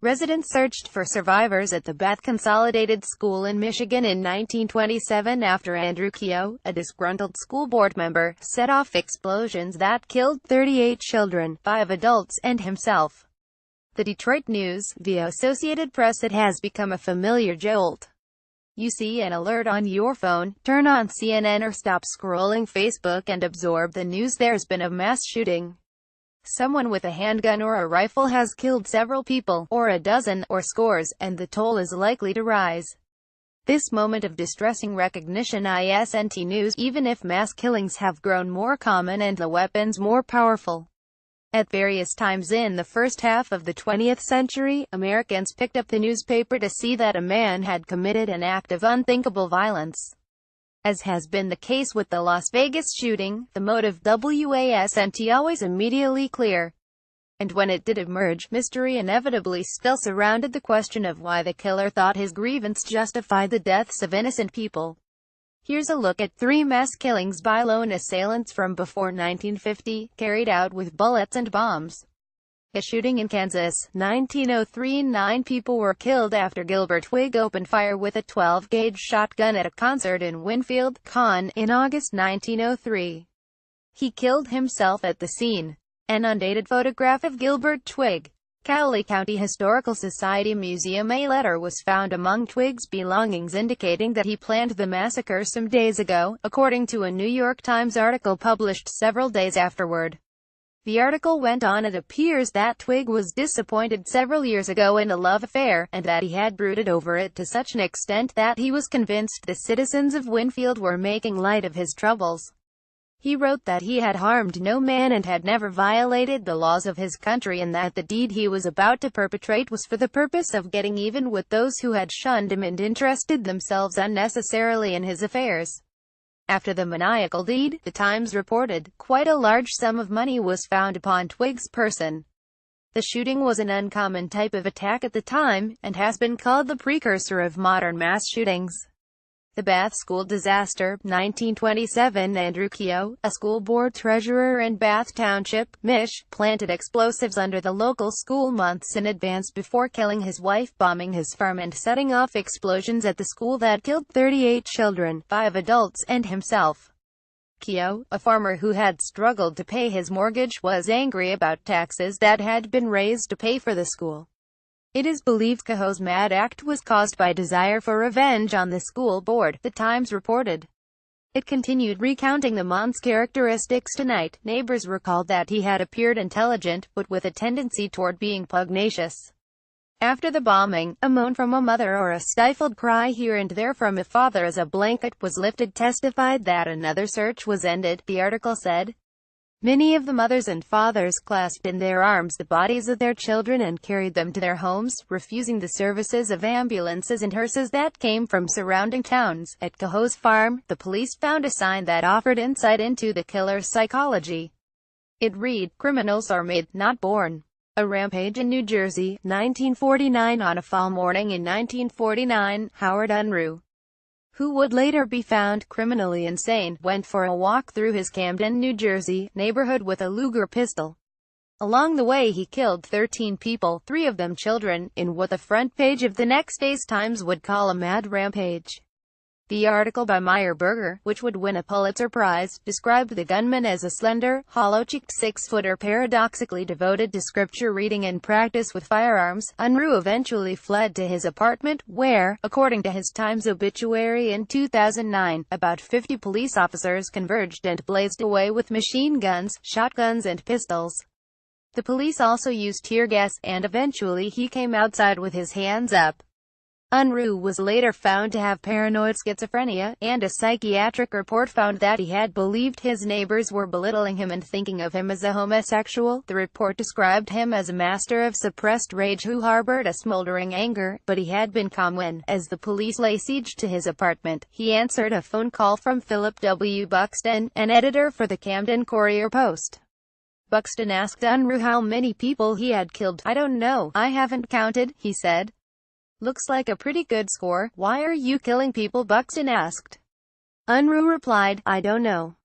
Residents searched for survivors at the Bath Consolidated School in Michigan in 1927 after Andrew Kehoe, a disgruntled school board member, set off explosions that killed 38 children, 5 adults, and himself. The Detroit News, via Associated Press. It has become a familiar jolt. You see an alert on your phone, turn on CNN or stop scrolling Facebook and absorb the news. There's been a mass shooting. Someone with a handgun or a rifle has killed several people, or a dozen, or scores, and the toll is likely to rise. This moment of distressing recognition isn't news, even if mass killings have grown more common and the weapons more powerful. At various times in the first half of the 20th century, Americans picked up the newspaper to see that a man had committed an act of unthinkable violence. As has been the case with the Las Vegas shooting, the motive wasn't always immediately clear. And when it did emerge, mystery inevitably still surrounded the question of why the killer thought his grievance justified the deaths of innocent people. Here's a look at 3 mass killings by lone assailants from before 1950, carried out with bullets and bombs. A shooting in Kansas, 1903. 9 people were killed after Gilbert Twigg opened fire with a 12-gauge shotgun at a concert in Winfield, Conn, in August 1903. He killed himself at the scene. An undated photograph of Gilbert Twigg. Cowley County Historical Society Museum. A letter was found among Twigg's belongings indicating that he planned the massacre some days ago, according to a New York Times article published several days afterward. The article went on. It appears that Twigg was disappointed several years ago in a love affair, and that he had brooded over it to such an extent that he was convinced the citizens of Winfield were making light of his troubles. He wrote that he had harmed no man and had never violated the laws of his country, and that the deed he was about to perpetrate was for the purpose of getting even with those who had shunned him and interested themselves unnecessarily in his affairs. After the maniacal deed, the Times reported, quite a large sum of money was found upon Twigg's person. The shooting was an uncommon type of attack at the time, and has been called the precursor of modern mass shootings. The Bath School disaster, 1927. Andrew Kehoe, a school board treasurer in Bath Township, Mich., planted explosives under the local school months in advance before killing his wife, bombing his farm and setting off explosions at the school that killed 38 children, 5 adults, and himself. Kehoe, a farmer who had struggled to pay his mortgage, was angry about taxes that had been raised to pay for the school. It is believed Kehoe's mad act was caused by desire for revenge on the school board, the Times reported. It continued, recounting the man's characteristics tonight. Neighbors recalled that he had appeared intelligent, but with a tendency toward being pugnacious. After the bombing, a moan from a mother or a stifled cry here and there from a father as a blanket was lifted testified that another search was ended, the article said. Many of the mothers and fathers clasped in their arms the bodies of their children and carried them to their homes, refusing the services of ambulances and hearses that came from surrounding towns. At Kehoe's farm, the police found a sign that offered insight into the killer's psychology. It read, "Criminals are made, not born." A rampage in New Jersey, 1949. On a fall morning in 1949, Howard Unruh, who would later be found criminally insane, went for a walk through his Camden, New Jersey, neighborhood with a Luger pistol. Along the way he killed 13 people, 3 of them children, in what the front page of the next day's Times would call a mad rampage. The article by Meyer Berger, which would win a Pulitzer Prize, described the gunman as a slender, hollow-cheeked 6-footer paradoxically devoted to scripture reading and practice with firearms. Unruh eventually fled to his apartment, where, according to his Times obituary in 2009, about 50 police officers converged and blazed away with machine guns, shotguns and pistols. The police also used tear gas, and eventually he came outside with his hands up. Unruh was later found to have paranoid schizophrenia, and a psychiatric report found that he had believed his neighbors were belittling him and thinking of him as a homosexual. The report described him as a master of suppressed rage who harbored a smoldering anger, but he had been calm when, as the police lay siege to his apartment, he answered a phone call from Philip W. Buxton, an editor for the Camden Courier-Post. Buxton asked Unruh how many people he had killed. "I don't know, I haven't counted," he said. "Looks like a pretty good score. Why are you killing people?" Buxton asked. Unruh replied, "I don't know.